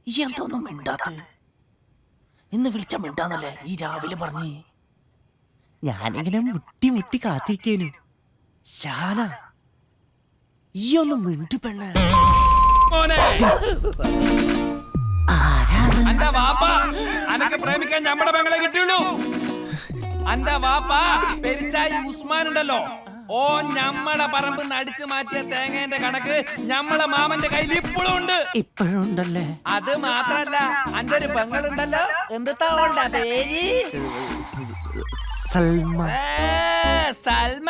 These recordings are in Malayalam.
ഈ എന്തോന്നും മിണ്ടാത്ത ഇന്ന് വിളിച്ച മിണ്ടാന്നല്ലേ ഈ രാവിലെ പറഞ്ഞേ. ഞാനിങ്ങനെ മുട്ടി മുട്ടി കാത്തിരിക്കേനു. ശാന ഈ ഒന്നും മിണ്ടു പെണ്ണ. അന്റെ വാപ്പ അനക്ക് പ്രേമിക്കാൻ ഞമ്മടെ പെങ്ങളെ കിട്ടിയുള്ളൂ. അന്റെ വാപ്പ പെരിച്ചായി ഉസ്മാൻ ഉണ്ടല്ലോ, ഓ ഞമ്മടെ പറമ്പ് അടിച്ചു മാറ്റിയ തേങ്ങേന്റെ കണക്ക് ഞമ്മളെ മാമന്റെ കയ്യിൽ ഇപ്പോഴും ഉണ്ട്. ഇപ്പോഴും ഉണ്ടല്ലേ? അത് മാത്രല്ല, അന്റെ ഒരു പെങ്ങളുണ്ടല്ലോ, എന്തിട്ടാ ഓളുടെ പേര്? സൽമ. സൽമ.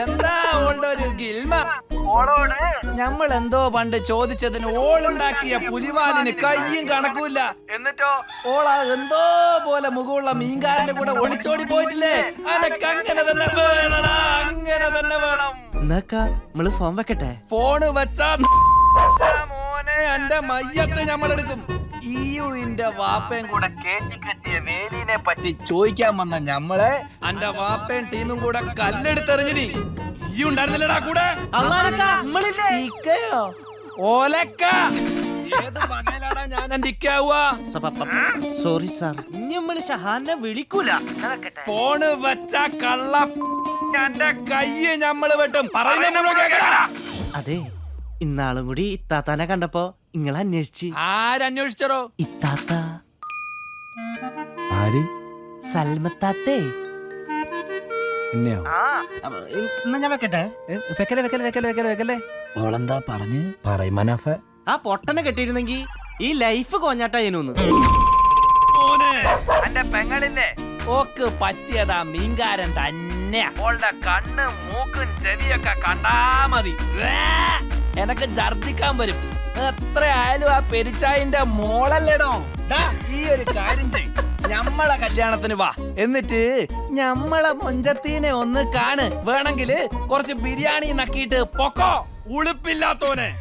എന്താ ഓളുടെ ഒരു ഗിൽമ. ഓളോട് ഞമ്മൾ എന്തോ പണ്ട് ചോദിച്ചതിന് ഓളുണ്ടാക്കിയ പുലിവാലിന് കയ്യും കണക്കൂല്ല. എന്നിട്ടോ ഓള എന്തോ പോലെ മുഖമുള്ള മീൻകാരന്റെ കൂടെ ഒളിച്ചോടി പോയിട്ടില്ലേ? അനക്ക് അങ്ങനെ തന്നെ വേണടാ, അങ്ങനെ തന്നെ വേണം. എന്നാക്കാ നമ്മള് ഫോൺ വെക്കട്ടെ? ഫോണ് വെച്ചാ മോനെ എന്റെ മയ്യത്ത് ഞമ്മളെടുക്കും. ഈയുവിന്റെ വാപ്പയും കൂടെ കേറ്റി കെട്ടിയ വേലിനെ പറ്റി ചോദിക്കാൻ വന്ന ഞമ്മളെ അന്റെ വാപ്പയും ടീമും കൂടെ കല്ലെടുത്തെറിഞ്ഞിനി. ഈ ഉണ്ടായിരുന്നില്ലടാ കൂടെ? ഇക്കയോ? ഓലക്ക. ഏത് പകലാടാ ഞാൻ എന്റെ ഇക്കാവുക? സോറി സാർ, ഇനി നമ്മള് ഷഹാനെ വിളിക്കൂല. ഫോണ് വെച്ച കള്ള എന്റെ കയ്യ് ഞമ്മള് വെട്ടും. പറയുന്ന മുഴുവൻ കേക്കടാ. അതെ, ഇന്നാളും കൂടി ഇത്താത്താനെ കണ്ടപ്പോ ഇങ്ങളെ അന്വേഷിച്ച്. ആരന്വേഷിച്ചോ? ഇത്താത്ത. ആര്? സൽമത്താത്തേ. എന്നെയോ? എന്നാ ഞാൻ വെക്കട്ടെ? വെക്കല്ലേ. ഓളെന്താ പറഞ്ഞ് പറയുമനഫ? ആ പൊട്ടനെ കെട്ടിയിരുന്നെങ്കി ഈ ലൈഫ് കോഞ്ഞാട്ടായിരുന്നു. അന്റെ പെങ്ങളില്ലേ, ഓക്ക് പറ്റിയതാ മീൻകാരൻ തന്നെ. ഓളുടെ കണ്ണ് മൂക്കും ചെവിയൊക്കെ കണ്ടാ മതി എനക്ക് ഛർദിക്കാൻ വരും. എത്ര ആയാലും ആ പെരിച്ചായിന്റെ മോളല്ലേടോ. ഈ ഒരു കാര്യം ചെയ്, ഞമ്മളെ കല്യാണത്തിന് വാ, എന്നിട്ട് ഞമ്മളെ മൊഞ്ചത്തീനെ ഒന്ന് കാണ്. വേണമെങ്കില് കുറച്ച് ബിരിയാണി നക്കിയിട്ട് പൊക്കോ, ഉളുപ്പില്ലാത്തോനെ.